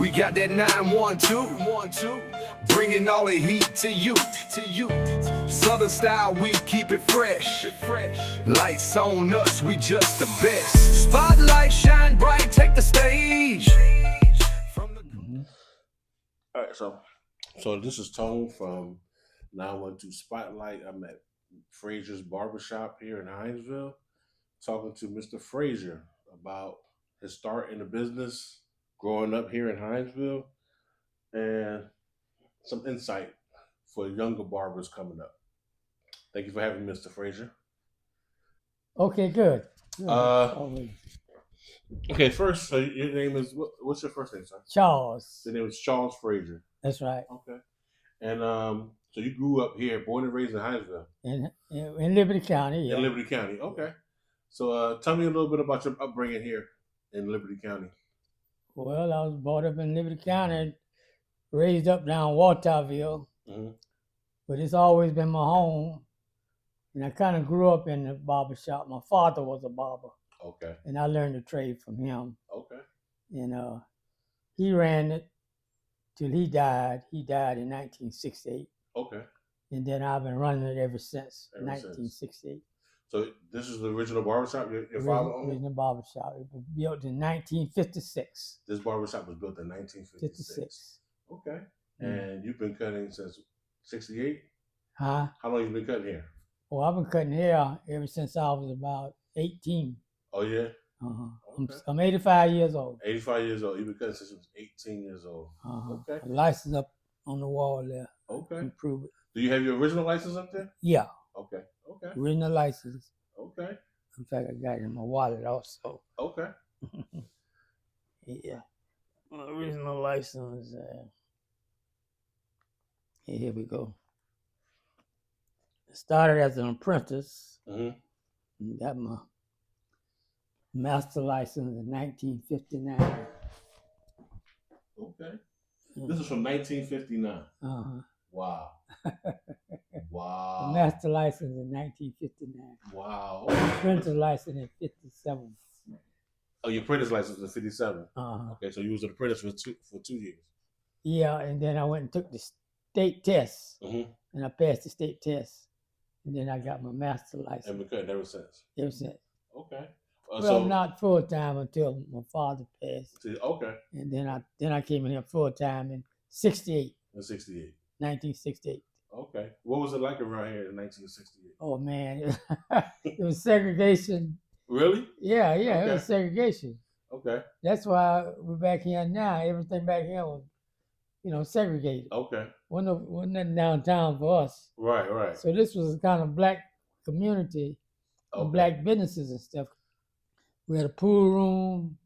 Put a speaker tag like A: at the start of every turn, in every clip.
A: We got that 912, bringing all the heat to you. Southern style, we keep it fresh. Lights on us, we just the best. Spotlight shine bright, take the stage.
B: All right, so this is Tone from 912 Spotlight. I'm at Fraiser's barbershop here in Hinesville, talking to Mr. Fraiser about his start in the business, growing up here in Hinesville, and some insight for younger barbers coming up. Thank you for having me, Mr. Fraiser.
C: Okay, good.
B: Okay, first, so your name is, what's your first name, sir?
C: Charles.
B: Your name is Charles Fraiser.
C: That's right.
B: Okay. And so you grew up here, born and raised in Hinesville?
C: In Liberty County, yeah.
B: In Liberty County, okay. So tell me a little bit about your upbringing here in Liberty County.
C: Well, I was brought up in Liberty County, raised up down Walterville, but it's always been my home. And I kind of grew up in the barbershop. My father was a barber.
B: Okay.
C: And I learned the trade from him.
B: Okay.
C: And he ran it till he died. He died in 1968.
B: Okay.
C: And then I've been running it ever since 1968.
B: So this is the original barbershop your father owned?
C: Original barbershop. It was built in 1956.
B: This barbershop was built in 1956. Okay. And you've been cutting since 68?
C: Huh?
B: How long have you been cutting here?
C: Well, I've been cutting hair ever since I was about 18.
B: Oh, yeah?
C: Okay. I'm 85 years old.
B: 85 years old. You've been cutting since you was 18 years old. Okay.
C: License up on the wall there.
B: Okay.
C: Prove it.
B: Do you have your original license up there?
C: Yeah.
B: Okay. Okay.
C: Original license.
B: Okay.
C: In fact, I got it in my wallet also.
B: Okay.
C: Yeah. My original license. Here we go. I started as an apprentice. Got my master license in 1959.
B: Okay. This is from 1959. Wow. Wow.
C: The master license in 1959.
B: Wow.
C: Apprentice license in 57.
B: Oh, your apprentice license was in 57. Okay, so you was an apprentice for 2 years.
C: Yeah, and then I went and took the state test, and I passed the state test, and then I got my master license.
B: And been cutting ever since.
C: Ever since.
B: Okay.
C: Well, not full time until my father passed.
B: Okay.
C: And then I came in here full time in 68.
B: In 68.
C: 1968.
B: Okay. What was it like around here in 1968?
C: Oh man, it was segregation.
B: Really?
C: Yeah, okay. It was segregation.
B: Okay.
C: That's why we're back here now. Everything back here was, segregated.
B: Okay.
C: Wasn't nothing downtown for us.
B: Right.
C: So this was a kind of black community, black businesses and stuff. We had a pool room,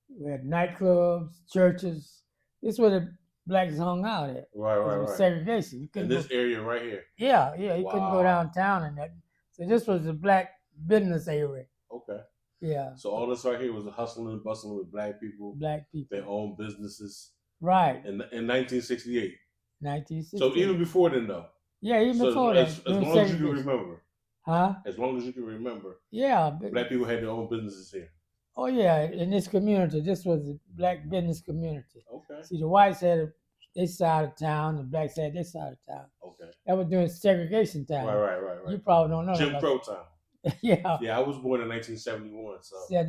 C: we had nightclubs, churches. This is where the blacks hung out at.
B: Right.
C: Segregation. You couldn't
B: in this area right here.
C: Yeah. You couldn't go downtown and that. So this was the black business area.
B: Okay.
C: Yeah.
B: So all this right here was a hustling and bustling with black people. Their own businesses.
C: Right.
B: In 1968.
C: 1968.
B: So even before then, though.
C: Yeah, even before that.
B: As long as you can remember.
C: Huh?
B: As long as you can remember.
C: Yeah.
B: Black people had their own businesses here.
C: Oh yeah, in this community, this was a black business community.
B: Okay.
C: See, the whites had this side of town, the blacks had this side of town.
B: Okay.
C: That was during segregation time.
B: Right.
C: You probably don't know.
B: Jim Crow time.
C: Yeah.
B: Yeah, I was born in 1971, so.
C: Yeah,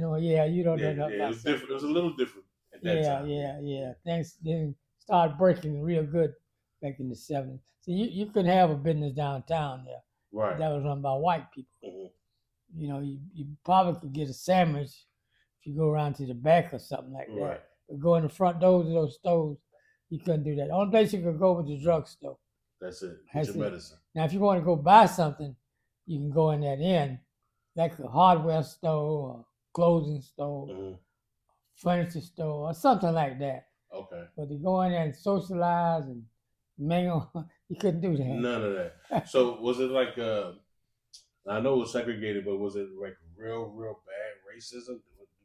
C: you don't know nothing.
B: Yeah, it was different. It was a little different at that time.
C: Yeah. Things didn't start breaking real good back in the 70s. So you couldn't have a business downtown there.
B: Right.
C: That was run by white people. You probably could get a sandwich if you go around to the back or something like that.
B: Right.
C: But go in the front doors of those stores, you couldn't do that. The only place you could go was the drugstore.
B: That's it. Get your medicine.
C: Now, if you want to go buy something, you can go in that end, like a hardware store or clothing store, furniture store, or something like that.
B: Okay.
C: But to go in there and socialize and mingle, you couldn't do that.
B: None of that. So was it like, I know it was segregated, but was it like real bad racism?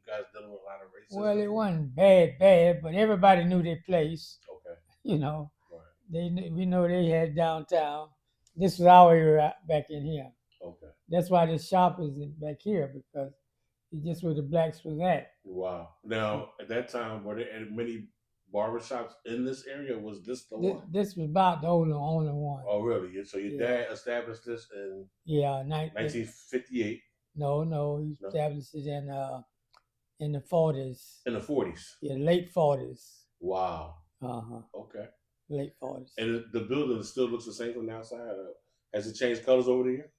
B: You guys dealing with a lot of racism?
C: Well, it wasn't bad, but everybody knew their place.
B: Okay.
C: Right. We know they had downtown. This was our area back in here.
B: Okay.
C: That's why this shop is back here, because it's just where the blacks was at.
B: Wow. Now, at that time, were there many barbershops in this area? Was this the one?
C: This was about the only one.
B: Oh, really? So your
C: Yeah.
B: dad established this in
C: Yeah,
B: 1958?
C: no, he
B: No.
C: established it in the 40s.
B: In the 40s?
C: Yeah, late 40s.
B: Wow.
C: Uh-huh.
B: Okay.
C: Late 40s.
B: And the building still looks the same from the outside? Has it changed colors over the year?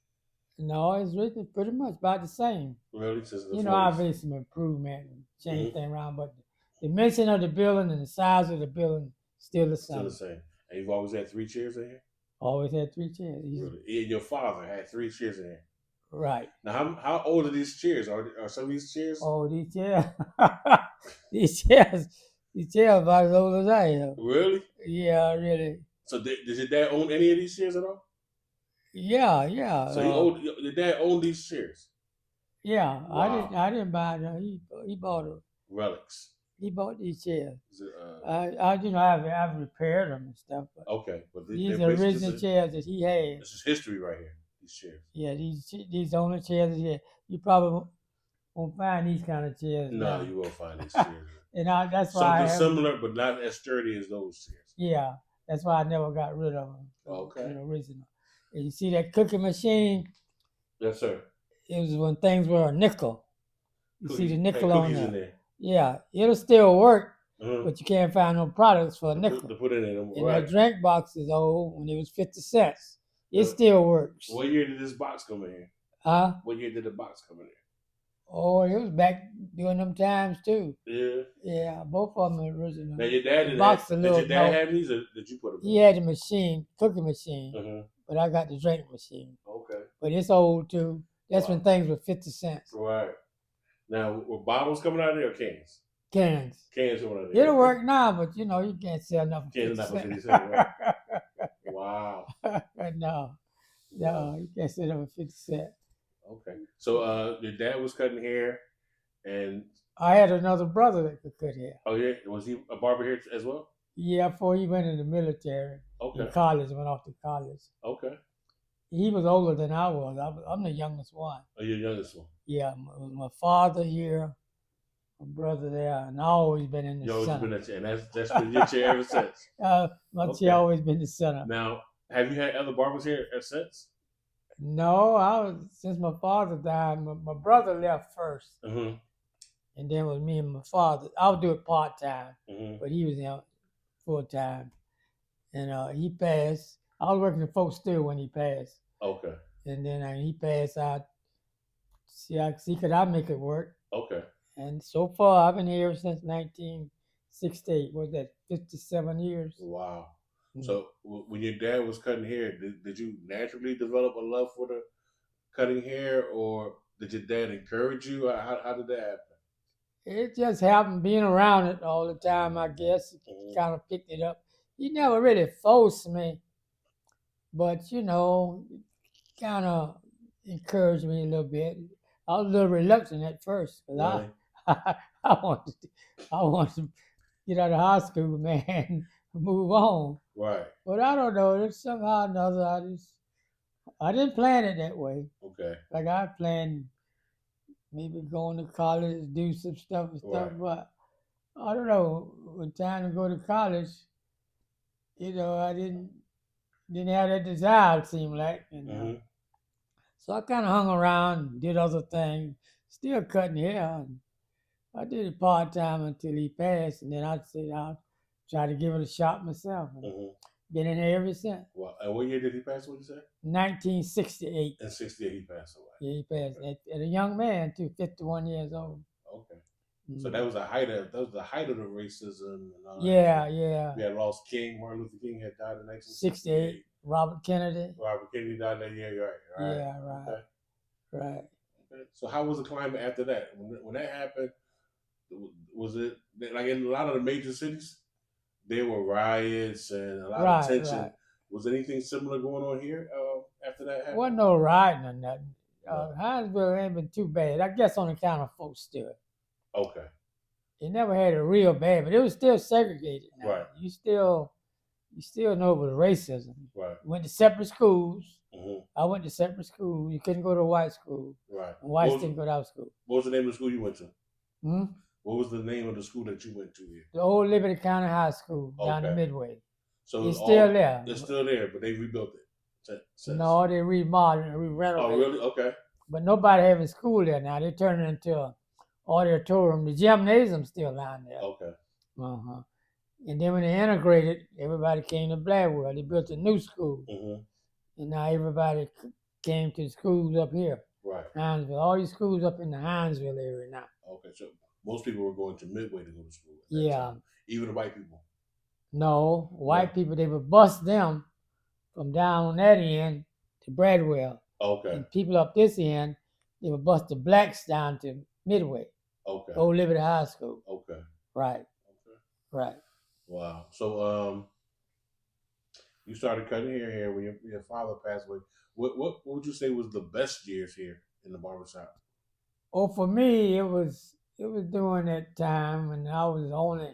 C: No, it's really pretty much about the same.
B: Really? Since the
C: You
B: 40s?
C: know, I've made some improvement and changed
B: Mm-hmm.
C: things around, but the dimension of the building and the size of the building still the same.
B: Still the same. And you've always had 3 chairs in here?
C: Always had 3 chairs.
B: Really? And your father had 3 chairs in here?
C: Right.
B: Now, how old are these chairs? Are some of these chairs?
C: Oh, these chairs. these chairs about as old as I am.
B: Really?
C: Yeah, really.
B: So did your dad own any of these chairs at all?
C: Yeah.
B: So your dad owned these chairs?
C: Yeah,
B: Wow.
C: I didn't buy them. He bought them.
B: Relics.
C: He bought these chairs.
B: Is it,
C: I've repaired them and stuff. But
B: okay, but
C: these are original chairs that he had.
B: This is history right here. These chairs.
C: Yeah, these only chairs here. You probably won't find these kind of chairs.
B: No,
C: now.
B: you won't find these chairs.
C: And that's why
B: something similar, but not as sturdy as those chairs.
C: Yeah, that's why I never got rid of them.
B: Okay.
C: The original. And you see that cooking machine?
B: Yes, sir.
C: It was when things were a nickel. You see the nickel on there.
B: In there.
C: Yeah, it'll still work,
B: Uh-huh.
C: but you can't find no products for a nickel.
B: To put it in them.
C: And
B: Right.
C: that drink box is old when it was 50 cents. It still works.
B: What year did this box come in here?
C: Huh?
B: What year did the box come in here?
C: Oh, it was back during them times too.
B: Yeah.
C: Yeah, both of them are original.
B: Now your dad
C: did your
B: dad have these, or did you put them?
C: He had the machine, cooking machine,
B: Uh-huh.
C: but I got the drink machine.
B: Okay.
C: But it's old too. That's when things were 50 cents.
B: Right. Now, were bottles coming out of there or cans?
C: Cans.
B: Cans coming out of there.
C: It'll work now, but you know, you can't sell nothing.
B: Cans not for 50 cents, right? Wow.
C: No, you can't sell them for 50 cents.
B: Okay. So your dad was cutting hair, and
C: I had another brother that could cut hair.
B: oh yeah, was he a barber here as well?
C: Yeah, before he went in the military.
B: Okay.
C: In college, went off to college.
B: Okay.
C: He was older than I was. I'm the youngest one.
B: Oh, you're the youngest one.
C: Yeah, it was my father here, my brother there, and I always been in the center.
B: You always been at chair, and that's been your chair ever since.
C: My chair always been the center.
B: Now, have you had other barbers here since?
C: No, since my father died. My brother left first,
B: Mm-hmm.
C: and then it was me and my father. I would do it part time,
B: Mm-hmm.
C: but he was in full time, and he passed. I was working at Folk Still when he passed.
B: Okay.
C: And then he passed out. See, could I make it work?
B: Okay.
C: And so far, I've been here since 1968. Was that 57 years?
B: Wow. So when your dad was cutting hair, did you naturally develop a love for the cutting hair, or did your dad encourage you? How did that happen?
C: It just happened being around it all the time, I guess. Kind of picked it up. He never really forced me, but, you know, kind of encouraged me a little bit. I was a little reluctant at first because I wanted to get out of high school, man, move on.
B: Right.
C: But I don't know. It's somehow or another. I didn't plan it that way.
B: Okay.
C: Like I planned maybe going to college, do some stuff and stuff.
B: Right.
C: But I don't know. When time to go to college, you know, I didn't have that desire. It seemed like, you know.
B: Mm-hmm.
C: So I kind of hung around, did other things, still cutting hair. And I did it part time until he passed, and then I said I'll try to give it a shot myself.
B: Mm-hmm.
C: Been in there ever since.
B: Well, and what year did he pass? What did you say?
C: 1968.
B: In 68, he passed away.
C: Yeah, he passed at a young man too, 51 years old.
B: Okay. So that was the height of the racism and all that.
C: Yeah.
B: We had lost King. Martin Luther King had died in
C: 1968. Robert Kennedy
B: died that year. Right.
C: Yeah, right.
B: Okay.
C: Right.
B: Okay. So how was the climate after that? When that happened, was it like in a lot of the major cities? There were riots and a lot of tension. Right. Was anything similar going on here after that happened?
C: Wasn't no rioting or nothing. Hinesville ain't been too bad. I guess on account of folks still.
B: Okay.
C: It never had a real bad, but it was still segregated. Now.
B: Right.
C: You still know it was racism.
B: Right.
C: Went to separate schools.
B: Mm-hmm.
C: I went to separate schools. You couldn't go to a white school.
B: Right.
C: And whites didn't go to our school.
B: What was the name of the school you went to?
C: Hmm?
B: What was the name of the school that you went to here?
C: The old Liberty County High School down the
B: Okay.
C: Midway.
B: So
C: It's still there.
B: It's still there, but they rebuilt it.
C: No, they remodeled and re-renovated.
B: Oh, really? Okay.
C: But nobody having school there now. They turned it into an auditorium. The gymnasium's still down there.
B: Okay.
C: Uh-huh. And then when they integrated, everybody came to Blackwell. They built a new school. And now everybody came to schools up here.
B: Right.
C: Hinesville. All these schools up in the Hinesville area now.
B: Okay, so most people were going to Midway to go to school.
C: Yeah.
B: Time. Even the white people.
C: No, white people, they would bus them from down on that end to Bradwell.
B: Okay.
C: And people up this end, they would bus the blacks down to Midway.
B: Okay.
C: Old Liberty High School.
B: Okay.
C: Right.
B: Okay.
C: Right.
B: Wow. So you started cutting hair here when your father passed away. What would you say was the best years here in the barbershop?
C: Oh, for me, it was during that time when I was the only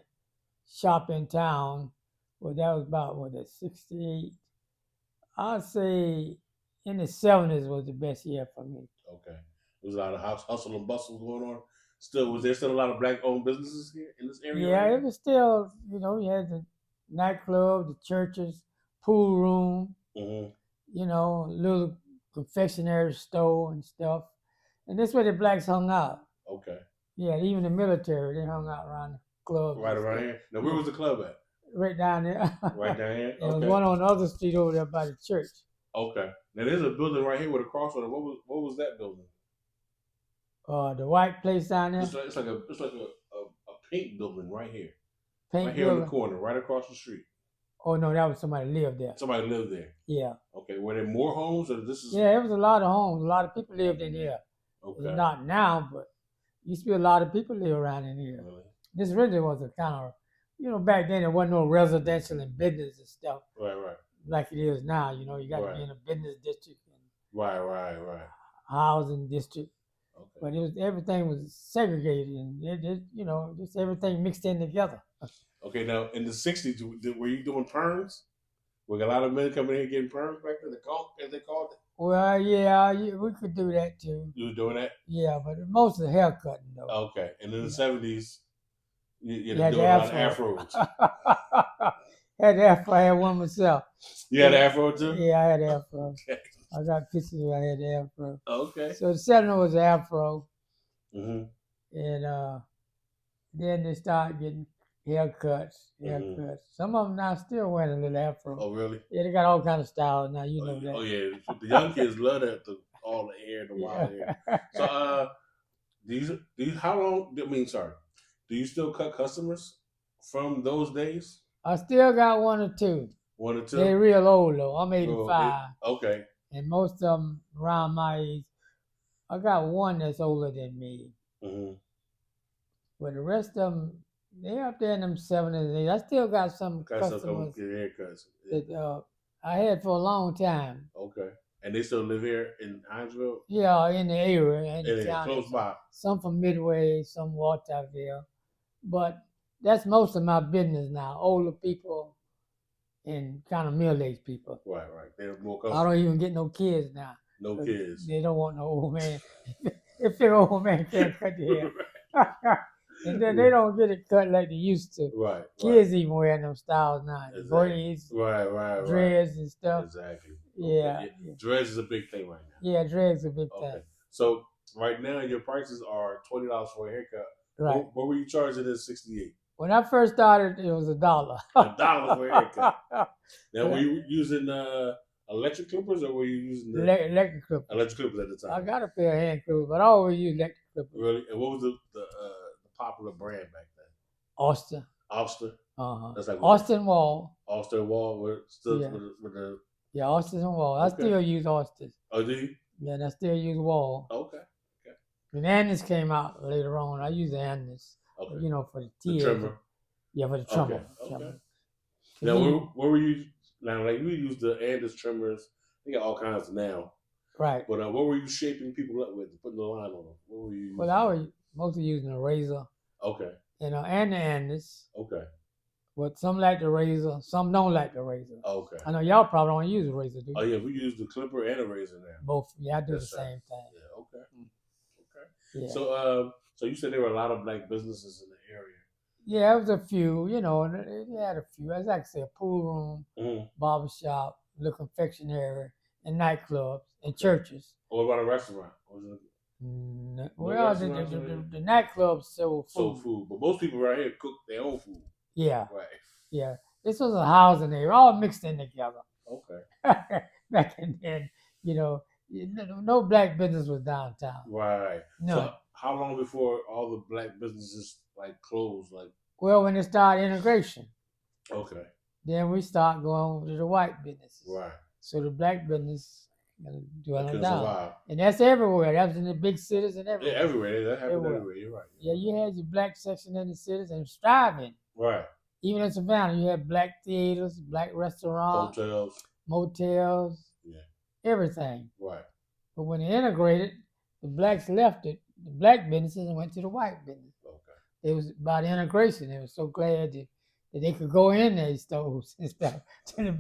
C: shop in town. Well, that was about 68. I'd say in the 70s was the best year for me.
B: Okay. There was a lot of hustle and bustle going on. Was there still a lot of black-owned businesses here in this area?
C: Yeah, it was still, you had the nightclub, the churches, pool room, little confectionery store and stuff. And that's where the blacks hung out.
B: Okay.
C: Yeah, even the military, they hung out around the club.
B: Right around here? Now, where was the club at?
C: Right down there.
B: Right down here?
C: There was one on the other street over there by the church.
B: Okay. Now, there's a building right here with a cross on it. What was that building?
C: The white place down there.
B: It's like a pink building right here.
C: Pink
B: right here
C: building.
B: on the corner, right across the street.
C: Oh no, that was somebody lived there.
B: Somebody lived there.
C: Yeah.
B: Okay. Were there more homes, or this is?
C: Yeah, it was a lot of homes. A lot of people lived in here.
B: Okay.
C: Not now, but used to be a lot of people live around in here.
B: Really?
C: This really was a kind of, back then there wasn't no residential and business and stuff.
B: Right.
C: Like it is now. You got to be in a business district and
B: Right.
C: housing district.
B: Okay.
C: But everything was segregated and just everything mixed in together.
B: Okay, now in the '60s, were you doing perms? Were a lot of men coming here getting perms back then? As they called it.
C: Well, yeah, we could do that too.
B: You were doing that?
C: Yeah, but most of the haircutting though.
B: Okay, and in the '70s, you
C: had
B: to do a lot of afros.
C: Had the afro. I had one myself.
B: You had an afro too?
C: Yeah, I had an afro.
B: Okay.
C: I got pictures where I had the afro.
B: Okay.
C: So the 70s was afro.
B: Mm-hmm.
C: And then they started getting haircuts. Some of them now still wearing a little afro.
B: Oh, really?
C: Yeah, they got all kind of styles now. You know that.
B: Oh, yeah. The young kids love that, all the hair, the wild hair. So, do you still cut customers from those days?
C: I still got one or two.
B: One or two?
C: They're real old though. I'm 85.
B: Okay.
C: And most of them around my age. I got one that's older than me.
B: Mm-hmm.
C: But the rest of them, they're up there in them 70s. I still got some customers
B: get haircuts.
C: that I had for a long time.
B: Okay. And they still live here in Hinesville?
C: Yeah, in the area. In the county.
B: Close by.
C: Some from Midway, some Walterville. But that's most of my business now. Older people and kind of middle-aged people.
B: Right. They're more customers.
C: I don't even get no kids now.
B: No kids.
C: They don't want no old man. If their old man can't cut their hair. And then they don't get it cut like they used to.
B: Right.
C: Kids even wearing them styles now.
B: Exactly.
C: Braids,
B: right.
C: dreads and stuff.
B: Exactly.
C: Yeah.
B: Okay. Dreads is a big thing right now.
C: Yeah, dreads is a big thing.
B: So right now your prices are $20 for a haircut.
C: Right.
B: What were you charging in '68?
C: When I first started, it was $1.
B: $1 for a haircut. Now, were you using electric clippers or were you using
C: electric clippers?
B: Electric clippers at the time.
C: I got a pair of hand clippers, but I always use electric clippers.
B: Really? And what was the popular brand back then?
C: Austin.
B: Uh-huh. That's like
C: Austin Wall.
B: Austin Wall with the
C: Yeah, Austin and Wall. I still use Austin.
B: Oh, do you?
C: Yeah, and I still use Wall.
B: Okay.
C: When Andis came out later on, I use Andis.
B: Okay.
C: For the tears.
B: The trimmer.
C: Yeah, for the trimmer.
B: Okay. Now, where were you? Now, like we use the Andis trimmers. They got all kinds now.
C: Right.
B: But what were you shaping people up with, putting the line on them? What were you using?
C: Well, I was mostly using a razor.
B: Okay.
C: And the Andis.
B: Okay.
C: But some like the razor, some don't like the razor.
B: Okay.
C: I know y'all probably don't use a razor, do you?
B: Oh, yeah, we use the clipper and a razor now.
C: Both. Yeah, I do the same thing.
B: Yeah, okay.
C: Yeah.
B: So So you said there were a lot of black businesses in the area.
C: Yeah, it was a few, you know, and it had a few. As I say, a pool room, barbershop, little confectionery, and nightclubs and churches.
B: What about a restaurant?
C: Well, the nightclubs sold food.
B: Sold food, but most people right here cook their own food.
C: Yeah.
B: Right.
C: Yeah. This was a housing area, all mixed in together.
B: Okay.
C: Back then, you know, no black business was downtown.
B: Right.
C: No.
B: So how long before all the black businesses like closed? Like,
C: well, when it started integration.
B: Okay.
C: Then we start going to the white businesses.
B: Right.
C: So the black business dwindled down.
B: Survive.
C: And that's everywhere. That was in the big cities and everywhere.
B: Yeah, everywhere. That happened everywhere. You're right.
C: Yeah, you had your black section in the cities and striving.
B: Right.
C: Even in Savannah, you had black theaters, black restaurants, motels, everything.
B: Right.
C: But when they integrated, the blacks left it, the black businesses, and went to the white business. Okay. It was about integration. They were so glad that they could go in their stores and stuff. The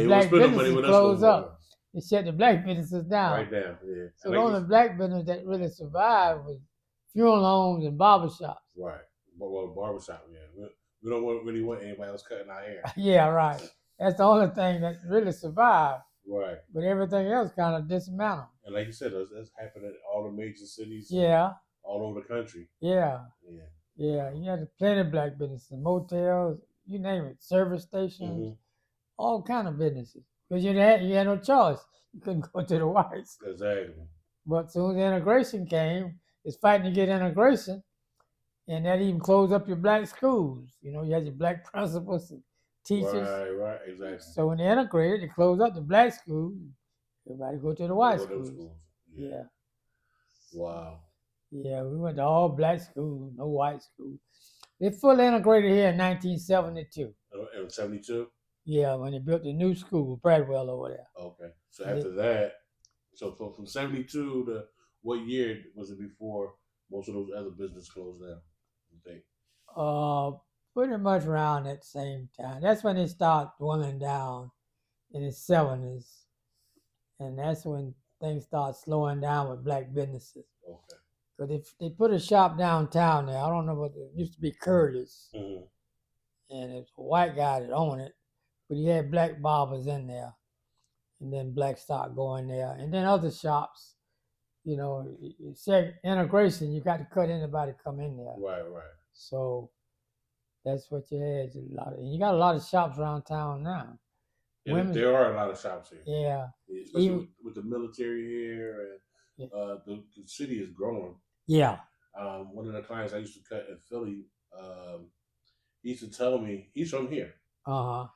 C: black businesses closed up. They shut the black businesses down.
B: Right down, yeah.
C: So the only black business that really survived was funeral homes and barbershops.
B: Right. Well, barbershop, yeah. We don't really want anybody else cutting our hair.
C: Yeah, right. That's the only thing that really survived.
B: Right.
C: But everything else kind of dismantled.
B: And like you said, that's happening in all the major cities.
C: Yeah.
B: All over the country.
C: Yeah. Yeah. You had plenty of black businesses, motels, you name it, service stations, all kind of businesses. Because you had no choice. You couldn't go to the whites.
B: Exactly.
C: But soon as integration came, it's fighting to get integration. And that even closed up your black schools. You know, you had your black principals and teachers.
B: Right, exactly.
C: So when they integrated, they closed up the black schools. Everybody go to the white schools. Yeah.
B: Wow.
C: Yeah, we went to all black schools, no white schools. They fully integrated here in 1972.
B: In 72?
C: Yeah, when they built the new school, Bradwell over there.
B: Okay. So after that, so from 72 to what year was it before most of those other businesses closed down, you think?
C: Pretty much around that same time. That's when they start dwindling down in the 70s. And that's when things start slowing down with black businesses.
B: Okay.
C: Because they put a shop downtown there. I don't know what it used to be Curtis. And it's a white guy that owned it. But he had black barbers in there. And then blacks start going there. And then other shops, you know, you said integration, you got to cut anybody come in there.
B: Right.
C: So that's what you had. And you got a lot of shops around town now.
B: Yeah, there are a lot of shops here.
C: Yeah.
B: Especially with the military here, and the city is growing.
C: Yeah.
B: One of the clients I used to cut in Philly, he used to tell me, he's from here. And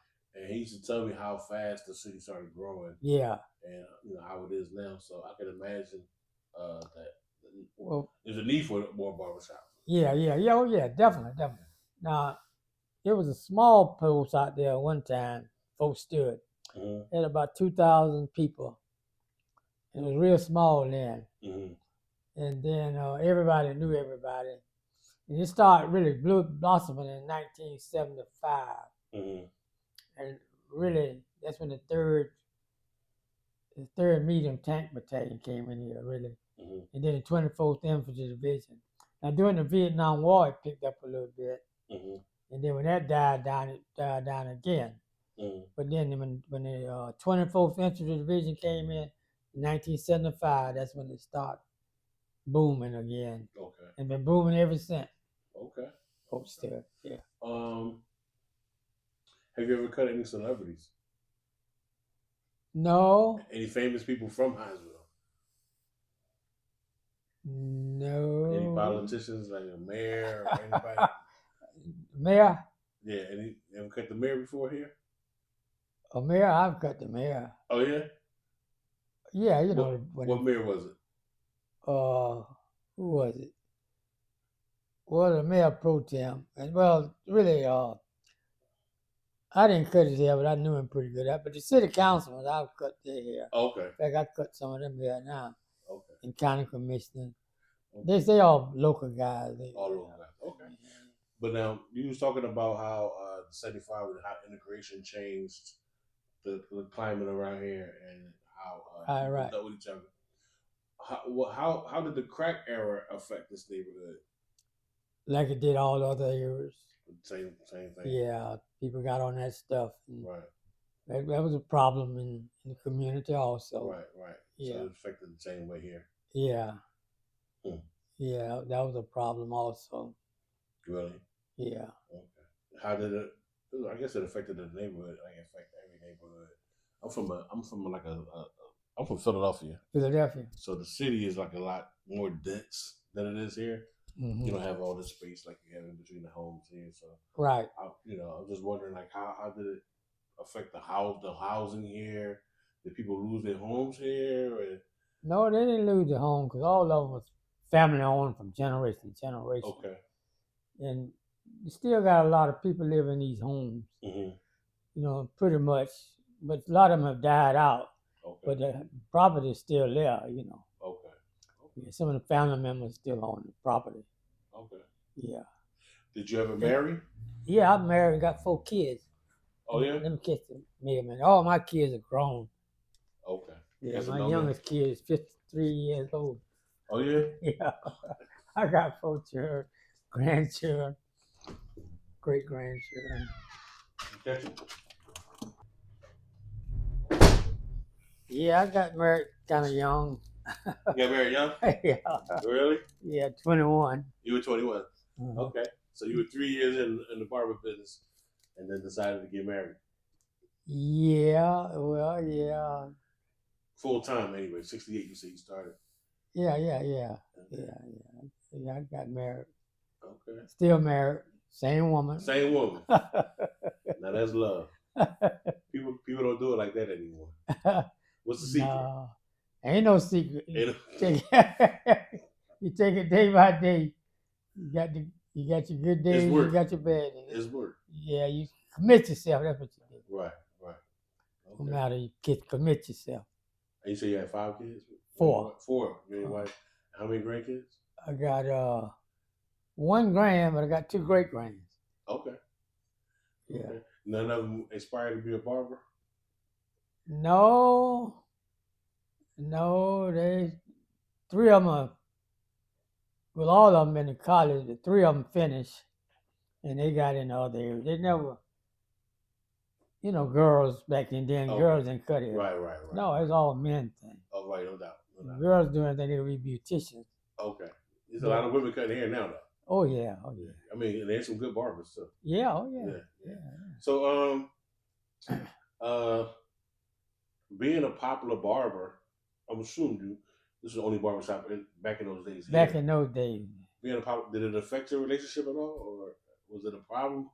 B: he used to tell me how fast the city started growing. Yeah. And you know how it is now. So I can imagine that there's a need for more barbershops. Yeah.
C: Oh, yeah, definitely. Now, there was a small post out there one time, folks stood. It had about 2,000 people. It was real small then. And then everybody knew everybody. And it started really blossoming in 1975. And really, that's when the third medium tank battalion came in here, really. And then the 24th Infantry Division. Now, during the Vietnam War, it picked up a little bit. And then when that died down, it died down again. But then when the 24th Infantry Division came in 1975, that's when it started booming again. Okay. And been booming ever since.
B: Okay.
C: Folks still, yeah.
B: Have you ever cut any celebrities?
C: No.
B: Any famous people from Hinesville?
C: No.
B: Any politicians like a mayor or anybody?
C: Mayor?
B: Yeah. You ever cut the mayor before here?
C: A mayor? I've cut the mayor.
B: Oh, yeah?
C: Yeah, you know.
B: What mayor was it?
C: Who was it? Well, the mayor pro tem. And well, really, I didn't cut his hair, but I knew him pretty good. But the city councilmen, I've cut their hair.
B: Okay.
C: In fact, I cut some of them hair now.
B: Okay.
C: And county commissioner. Okay. They all local guys.
B: All local guys. Okay. But now, you was talking about how the 75, how integration changed the climate around here and how we dealt with each other. How did the crack era affect this neighborhood?
C: like it did all the other areas.
B: Same thing.
C: Yeah, people got on that stuff. And
B: Right.
C: that was a problem in the community also.
B: Right.
C: Yeah.
B: So it affected the same way here.
C: Yeah.
B: Hmm.
C: Yeah, that was a problem also.
B: Really?
C: Yeah.
B: Okay. How did it? I guess it affected the neighborhood. Like it affected every neighborhood. I'm from Philadelphia.
C: Philadelphia.
B: So the city is like a lot more dense than it is here.
C: Mm-hmm.
B: You don't have all this space like you have in between the homes here. So
C: right.
B: I'm just wondering like how did it affect the housing here? Did people lose their homes here? Or?
C: No, they didn't lose their home because all of them was family owned from generation to generation.
B: Okay.
C: And you still got a lot of people living in these homes.
B: Mm-hmm.
C: You know, pretty much. But a lot of them have died out.
B: Okay.
C: But the property is still there, you know.
B: Okay.
C: Yeah, some of the family members still own the property.
B: Okay.
C: Yeah.
B: Did you ever marry?
C: Yeah, I'm married and got 4 kids.
B: Oh, yeah?
C: Let me kiss me a minute. All my kids are grown.
B: Okay.
C: Yeah, my youngest kid is 53 years old.
B: Oh, yeah?
C: Yeah. I got 4 children, grandchildren, great-grandchildren.
B: Catch it?
C: Yeah, I got married kind of young.
B: You got married young?
C: Yeah.
B: Really?
C: Yeah, 21.
B: You were 21.
C: Mm-hmm.
B: Okay. So you were 3 years in the barber business and then decided to get married.
C: Yeah, well, yeah.
B: Full time anyway. 68 you say you started.
C: Yeah.
B: Okay.
C: Yeah, I got married.
B: Okay.
C: Still married. Same woman.
B: Same woman. Now that's love. People don't do it like that anymore. What's the secret?
C: No, ain't no secret.
B: Ain't
C: You take it day by day. You got your good days. You got your bad days.
B: It's work.
C: Yeah, you commit yourself. That's what you do.
B: Right.
C: No matter you commit yourself.
B: And you say you had 5 kids?
C: 4.
B: 4. You and wife. How many grandkids?
C: I got 1 grand, but I got 2 great grands.
B: Okay.
C: Yeah.
B: Okay. None of them aspire to be a barber?
C: No, they 3 of them are. Well, all of them in the college. The 3 of them finished, and they got in the other areas. They never, girls back then. Girls didn't cut hair.
B: Right.
C: No, it's all men thing.
B: Oh, right, no doubt.
C: Girls doing anything, they could be beauticians.
B: Okay. There's a lot of women cutting hair now, though.
C: Oh yeah.
B: I mean, and there's some good barbers too.
C: Yeah. Oh yeah.
B: So, being a popular barber, I'm assuming this is the only barbershop back in those days.
C: Back in those days.
B: Being a popular, did it affect your relationship at all, or was it a problem?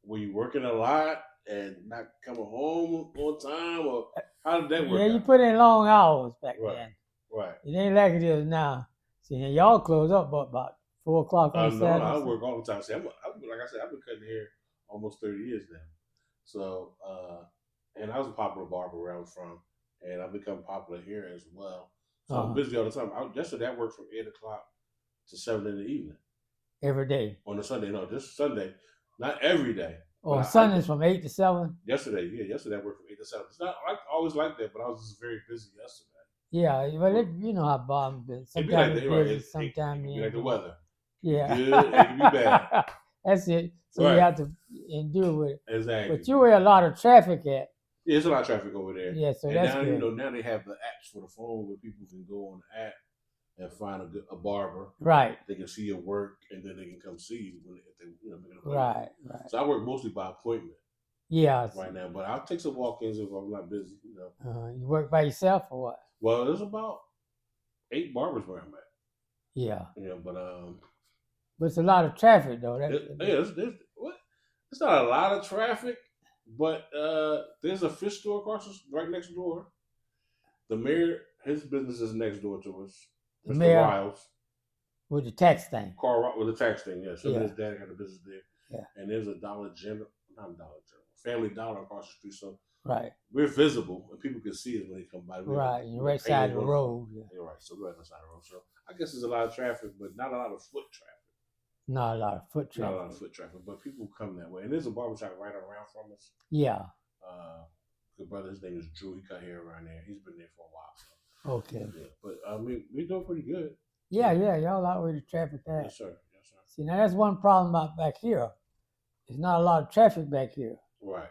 B: Were you working a lot and not coming home on time, or how did that work?
C: Yeah, you put in long hours back then.
B: Right.
C: It ain't like it is now. See, y'all close up about 4 o'clock on Saturday.
B: No, I work all the time. See, like I said, I've been cutting hair almost 30 years now. So, and I was a popular barber where I was from, and I've become popular here as well. So I'm busy all the time. Yesterday, I worked from 8 o'clock to 7 in the evening.
C: Every day?
B: On a Sunday. No, just Sunday. Not every day.
C: Oh, Sundays from 8 to 7?
B: Yesterday, Yesterday, I worked from 8 to 7. It's not always like that, but I was just very busy yesterday.
C: Yeah, well, you know how Bob is. Sometimes it's busy, sometimes
B: it be like the weather.
C: Yeah.
B: Good, it can be bad.
C: That's it. So you have to endure with it.
B: Exactly.
C: But you where a lot of traffic at.
B: Yeah, there's a lot of traffic over there.
C: Yeah, so that's good.
B: Now they have the apps for the phone where people can go on the app and find a barber.
C: Right.
B: They can see your work, and then they can come see you if they make an appointment.
C: Right.
B: So I work mostly by appointment.
C: Yeah.
B: Right now, but I'll take some walk-ins if I'm not busy.
C: You work by yourself or what?
B: Well, there's about 8 barbers where I'm at.
C: Yeah.
B: But
C: it's a lot of traffic though.
B: It's not a lot of traffic, but there's a fish store right next door. The mayor, his business is next door to us.
C: The
B: Mr.
C: mayor,
B: Riles.
C: with the tax thing.
B: With the tax thing, yeah. So his dad had a business there.
C: Yeah.
B: And there's a Family Dollar across the street. So we're visible and people can see us when they come by.
C: Right, you're right side of the road. Yeah.
B: You're right. So we're right on the side of the road. So I guess there's a lot of traffic, but not a lot of foot traffic.
C: Not a lot of foot traffic.
B: Not a lot of foot traffic, but people come that way. And there's a barbershop right around from us.
C: Yeah.
B: Good brother, his name is Drew. He cut hair around there. He's been there for a while. So.
C: Okay.
B: Yeah, but we're doing pretty good.
C: Yeah, y'all out with the traffic there.
B: Yes, sir.
C: See, now that's one problem about back here. There's not a lot of traffic back here.
B: Right.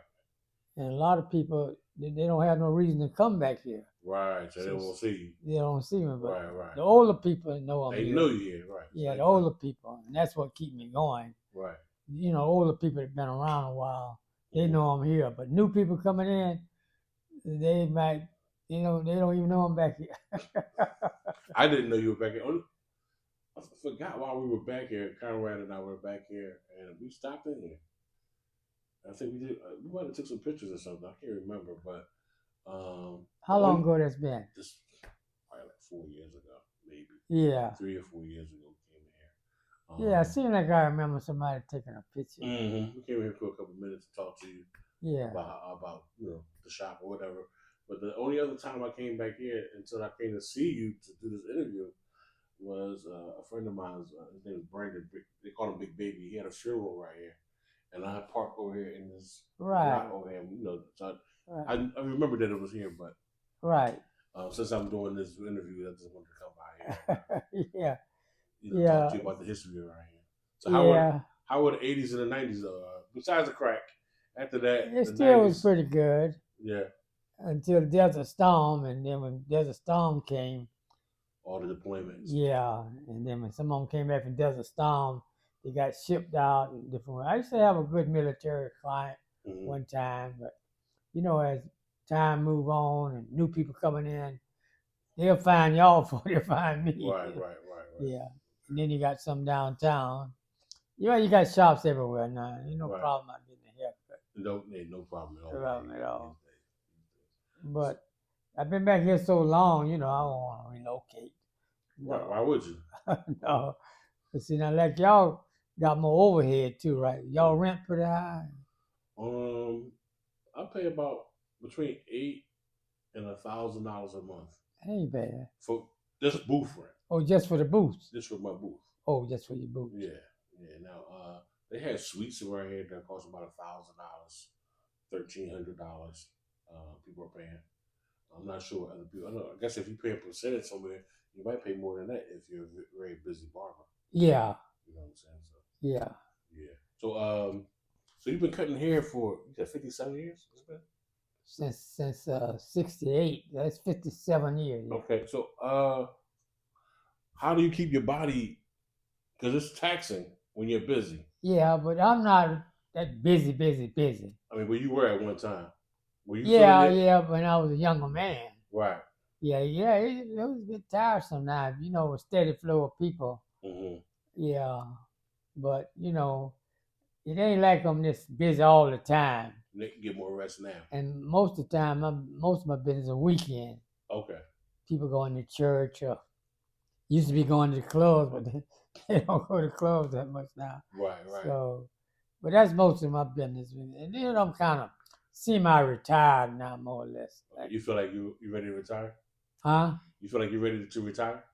C: And a lot of people, they don't have no reason to come back here.
B: Right. So they won't see you.
C: They don't see me. But
B: Right.
C: the older people know I'm
B: They
C: here.
B: know you here. Right.
C: Yeah,
B: so
C: the older people. And that's what keeps me going.
B: Right.
C: You know, older people that been around a while, they know I'm here. But new people coming in, they might, they don't even know I'm back here.
B: I didn't know you were back here. I forgot why we were back here. Conrad and I were back here, and we stopped in here. I think we did. We might have took some pictures or something. I can't remember, but
C: how long ago that's been?
B: This probably like 4 years ago, maybe.
C: Yeah.
B: 3 or 4 years ago, we came in here.
C: Yeah, it seemed like I remember somebody taking a picture.
B: Mm-hmm. We came here for a couple of minutes to talk to you.
C: Yeah.
B: About the shop or whatever. But the only other time I came back here until I came to see you to do this interview was a friend of mine's. His name was Brandon. They call him Big Baby. He had a funeral right here, and I parked over here in this lot over here. So I remember that it was here, but since I'm doing this interview, I just wanted to come by here. Talk to you about the history around here. So how were the 80s and the 90s besides the crack? After that,
C: it still was pretty good.
B: Yeah.
C: Until Desert Storm, and then when Desert Storm came,
B: all the deployments. Yeah, and
C: then when some of them came back from Desert Storm, they got shipped out in different ways. I used to have a good military client one time, but as time move on and new people coming in, they'll find y'all before they find me.
B: Right.
C: Yeah, and then you got some downtown. You got shops everywhere now. Ain't no problem about getting a haircut.
B: No problem at all.
C: No problem at all. But I've been back here so long, I don't want to relocate.
B: No. Why would you?
C: No. But see, now, like y'all got more overhead too, right? Y'all rent pretty high?
B: I pay about between $800 and $1,000 a month.
C: Ain't bad.
B: For just booth rent.
C: Oh, just for the booth?
B: Just for my booth.
C: Oh, just for your booth.
B: Yeah. Now, they had suites around here that cost about $1,000, $1,300. People are paying. I'm not sure what other people. I guess if you pay a percentage somewhere, you might pay more than that if you're a very busy barber.
C: Yeah.
B: You know what I'm saying? So.
C: Yeah.
B: So you've been cutting hair for 57 years?
C: Since 68. That's 57 years. Yeah.
B: Okay. So how do you keep your body? Because it's taxing when you're busy.
C: Yeah, but I'm not that busy.
B: I mean, you were at one time. Were you
C: when I was a younger man.
B: Right.
C: Yeah, it was a bit tiresome now, a steady flow of people.
B: Mm-hmm.
C: Yeah, but, it ain't like I'm just busy all the time.
B: You can get more rest now.
C: And most of the time, most of my business is a weekend.
B: Okay.
C: People going to church or used to be going to the clubs, but they don't go to clubs that much now.
B: Right.
C: So, but that's most of my business. And then I'm kind of semi-retired now, more or less.
B: You feel like you ready to retire?
C: Huh?
B: You feel like you're ready to retire?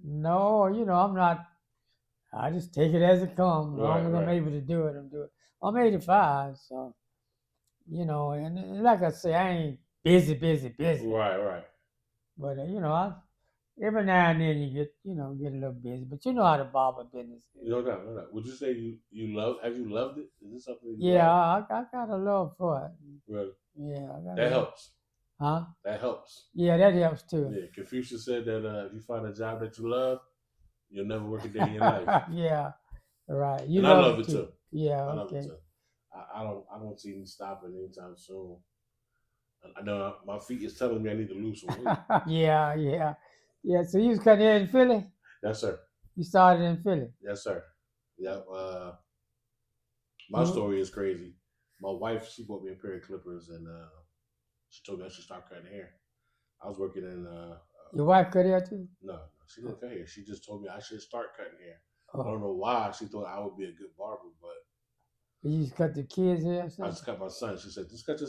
C: No, I'm not. I just take it as it comes. As long as I'm able to do it, I'm doing it. I'm 85, so, and like I say, I ain't busy.
B: Right.
C: But, every now and then you get a little busy. But you know how the barber business is.
B: No doubt. Would you say have you loved it? Is this something
C: I got a love for it.
B: Really?
C: Yeah.
B: That helps.
C: Huh?
B: That helps.
C: Yeah, that helps too.
B: Yeah, Confucius said that if you find a job that you love, you'll never work a day in your life.
C: Yeah, right.
B: I love it too.
C: Yeah,
B: I love it too. I don't see me stopping anytime soon. I know my feet is telling me I need to lose some weight.
C: Yeah. So you was cutting hair in Philly?
B: Yes, sir.
C: You started in Philly?
B: Yes, sir. Yeah. My story is crazy. My wife, she bought me a pair of clippers, and she told me I should start cutting hair. I was working in.
C: Your wife cut hair too?
B: No, she didn't cut hair. She just told me I should start cutting hair. I don't know why she thought I would be a good barber, but
C: you just cut the kids' hair?
B: I just cut my son. She said, just cut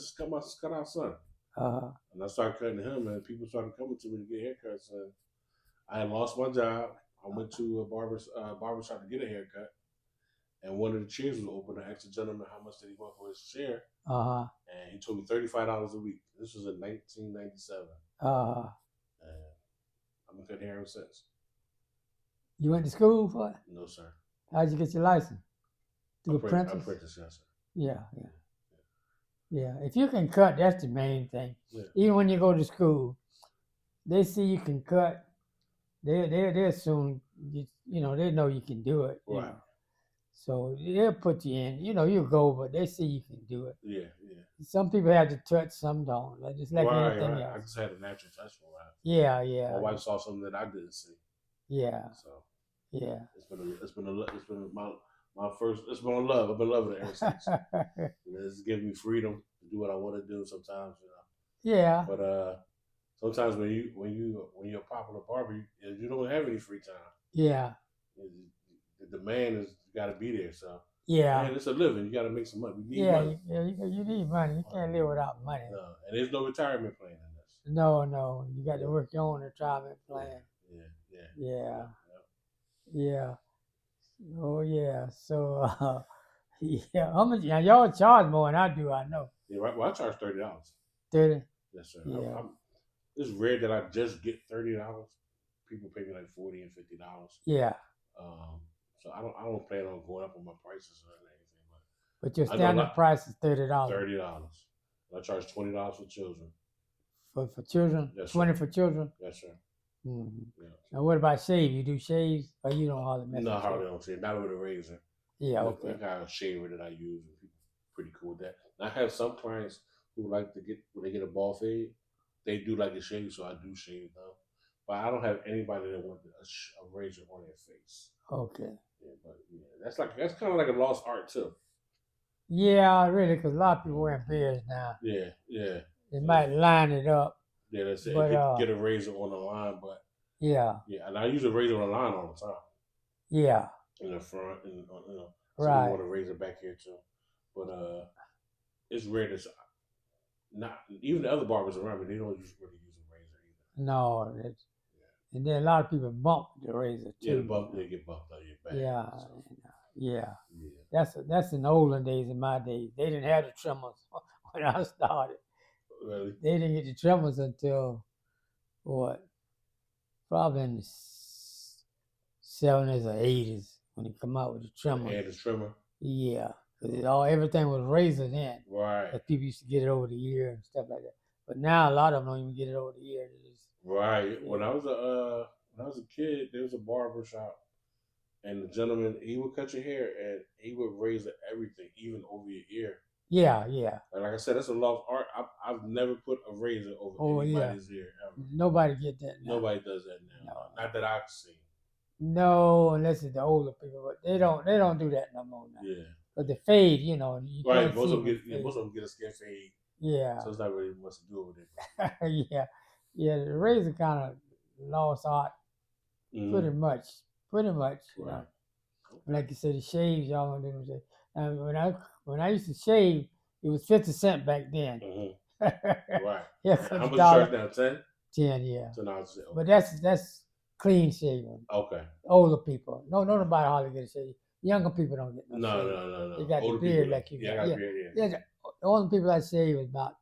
B: our son.
C: Uh-huh.
B: And I started cutting him, and people started coming to me to get haircuts. And I had lost my job. I went to a barbershop to get a haircut, and one of the chairs was open. I asked the gentleman how much did he want for his chair, and he told me $35 a week. This was in 1997. And I've been cutting hair ever since.
C: You went to school for it?
B: No, sir.
C: How'd you get your license? Through apprentice?
B: Apprentice, yes, sir.
C: Yeah, yeah. Yeah, if you can cut, that's the main thing.
B: Yeah.
C: Even when you go to school, they see you can cut. They assume you know they know you can do it. You
B: Right.
C: know. So they'll put you in. You know you go, but they see you can do it.
B: Yeah, yeah.
C: Some people have to touch, some don't. Like, just like anything else.
B: I just had a natural touch for a while.
C: Yeah, yeah.
B: My wife saw something that I didn't see.
C: Yeah.
B: So
C: yeah.
B: It's been my first. It's been a love. I've been loving it ever since. It's giving me freedom to do what I want to do. Sometimes, you know.
C: Yeah.
B: But sometimes when you're a popular barber, you don't have any free time.
C: Yeah.
B: The demand is you got to be there. So
C: yeah,
B: man, it's a living. You got to make some money. We need
C: yeah,
B: money.
C: you need money. You can't live without money.
B: No, and there's no retirement plan in this.
C: No, you got to work your own retirement plan. Yeah. Oh yeah. So yeah, how much? Yeah, y'all charge more than I do. I know.
B: Yeah, right. Well, I charge $30.
C: 30.
B: Yes, sir.
C: Yeah.
B: It's rare that I just get $30. People pay me like $40 and $50.
C: Yeah.
B: So I don't plan on going up on my prices or anything.
C: But your standard price is $30.
B: $30. I charge $20 for children.
C: For children?
B: Yes,
C: 20
B: sir.
C: for children?
B: Yes, sir.
C: Mm-hmm.
B: Yeah.
C: Now what about shave? You do shaves or you don't hardly mess
B: No,
C: with
B: hardly don't shave. Not with a razor.
C: Yeah, okay.
B: I got a shaver that I use, and people pretty cool with that. And I have some clients who like to get when they get a ball fade, they do like to shave, so I do shave them. But I don't have anybody that wants a razor on their face.
C: Okay.
B: Yeah, but that's kind of like a lost art too.
C: Yeah, really, because a lot of people wearing beards now.
B: Yeah.
C: They might line it up.
B: Yeah, that's it.
C: But,
B: get a razor on the line, but
C: yeah,
B: and I use a razor on the line all the time.
C: Yeah.
B: In the front, and you know,
C: right.
B: I want a razor back here too, but it's rare that not even the other barbers around me. They don't really use a razor either.
C: No, and then a lot of people bump the razor too.
B: Yeah, they get bumped on your back.
C: Yeah,
B: so.
C: yeah. That's in the olden days. In my days, they didn't have the trimmers when I started.
B: Really?
C: They didn't get the trimmers until what? Probably in the 70s or 80s when they come out with the trimmer.
B: And the trimmer.
C: Yeah, because everything was razor then.
B: Right.
C: But people used to get it over the ear and stuff like that. But now a lot of them don't even get it over the ear.
B: Right. When I was a kid, there was a barber shop, and the gentleman, he would cut your hair and he would razor everything, even over your ear.
C: Yeah.
B: And like I said, that's a lost art. I've never put a razor over anybody's ear ever.
C: Nobody get that now.
B: Nobody does that now. No. Not that I've seen.
C: No, unless it's the older people, but they don't do that no more now.
B: Yeah.
C: But the fade, you
B: right. Most of them get a skin fade.
C: Yeah.
B: So it's not really much to do with it.
C: Yeah. The razor kind of lost art, pretty much.
B: Right.
C: You know. Like you said, the shaves, y'all don't do them shave. And when I used to shave, it was 50 cents back then.
B: Right.
C: Yeah,
B: how much charge now? 10?
C: 10, yeah.
B: So now it's,
C: But that's clean shaving.
B: Okay.
C: Older people. No, nobody hardly get a shave. Younger people don't get no shave.
B: No.
C: They got
B: older
C: the beard
B: people,
C: like you got.
B: Yeah, I got a beard, yeah.
C: The only people I shave is about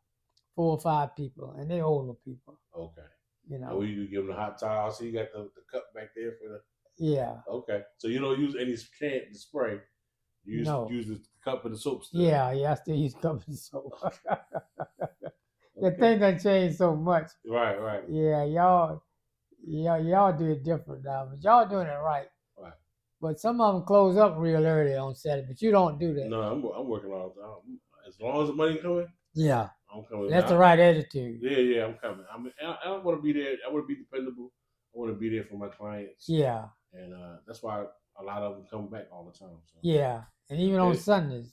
C: 4 or 5 people, and they're older people.
B: Okay.
C: You know.
B: And when you give them the hot towel, so you got the cup back there for the...
C: Yeah.
B: Okay. So you don't use any the spray. You use the cup and the soap still.
C: Yeah, I still use cup and soap. The thing done changed so much.
B: Right.
C: Yeah, y'all do it different now, but y'all doing it right.
B: Right.
C: But some of them close up real early on Saturday, but you don't do that.
B: No, I'm working all the time. As long as the money coming.
C: Yeah.
B: I'm coming.
C: That's the right attitude.
B: Yeah, I'm coming. I want to be there. I want to be dependable. I want to be there for my clients.
C: Yeah.
B: And that's why a lot of them come back all the time. So.
C: Yeah, and even on Sundays.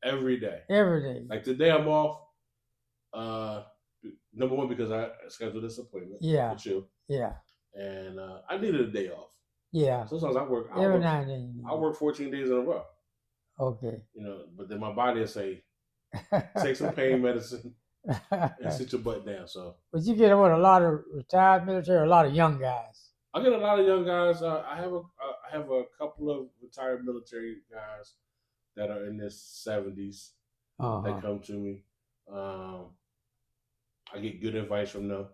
B: Every day.
C: Every day.
B: Like today, I'm off. Number one, because I scheduled this appointment.
C: Yeah.
B: With you.
C: Yeah.
B: And I needed a day off.
C: Yeah.
B: Sometimes I work.
C: Every now and then.
B: I work 14 days in a row.
C: Okay.
B: But then my body will say, take some pain medicine and sit your butt down. So.
C: But you get a lot of retired military, or a lot of young guys.
B: I get a lot of young guys. I have a couple of retired military guys that are in their 70s that come to me. I get good advice from them.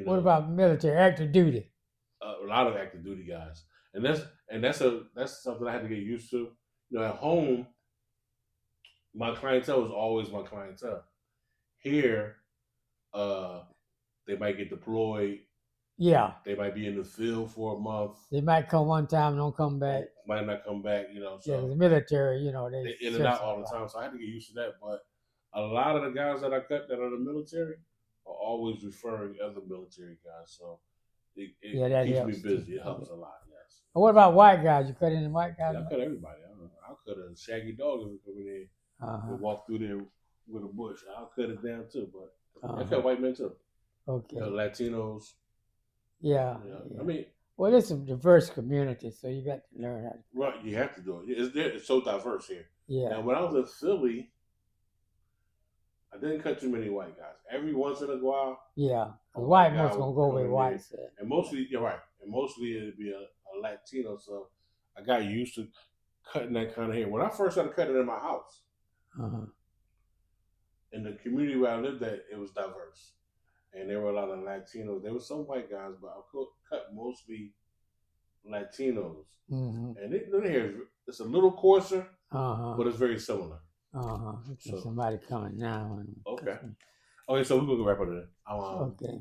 C: What about military active duty?
B: A lot of active duty guys, and And that's something I had to get used to. You know, at home, my clientele was always my clientele. Here, they might get deployed.
C: Yeah.
B: They might be in the field for a month.
C: They might come one time, don't come back.
B: Might not come back, you know. So
C: yeah, the military, you know,
B: they in and out all the time. So I had to get used to that. But a lot of the guys that I cut that are the military are always referring other military guys. So it keeps me busy. It helps a lot, yes.
C: And what about white guys? You cut any white guys?
B: Yeah, I cut everybody. I'll cut a shaggy dog if it come in there and walk through there with a bush. I'll cut it down too. But I cut white men too.
C: Okay.
B: You know, Latinos.
C: Yeah,
B: I mean,
C: well, it's a diverse community, so you got to learn how to.
B: Right, you have to do it. It's so diverse here.
C: Yeah.
B: Now, when I was in Philly, I didn't cut too many white guys. Every once in a while.
C: Yeah, because white most gonna go with white.
B: And mostly, you're right. And mostly it'd be a Latino. So I got used to cutting that kind of hair. When I first started cutting in my house, in the community where I lived at, it was diverse. And there were a lot of Latinos. There were some white guys, but I cut mostly Latinos. And their hair it's a little coarser, but it's very similar.
C: So, somebody coming now.
B: Okay. Okay, so we're gonna wrap up there.
C: Okay.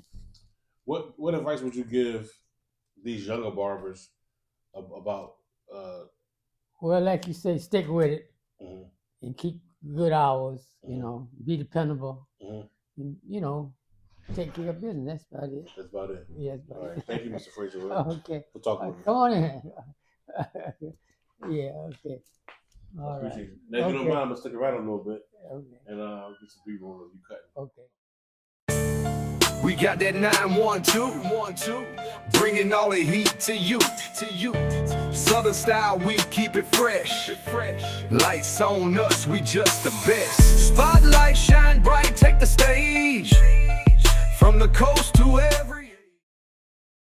B: What advice would you give these younger barbers about?
C: Well, like you say, stick with it and keep good hours. You know, be dependable. And, you know. Take care of business. That's about it.
B: That's about it.
C: Yes.
B: All right. Thank you, Mr. Fraiser.
C: Okay.
B: We'll talk about
C: come on in. Yeah. Okay. All right.
B: Appreciate it. Now, if you don't mind, I'm gonna stick around a little bit.
C: Okay.
B: And I'll get some B-roll of you cutting.
C: Okay.
A: We got that 912, bringing all the heat to you. Southern style, we keep it fresh. Lights on us, we just the best. Spotlight shine bright, take the stage. From the coast to LA.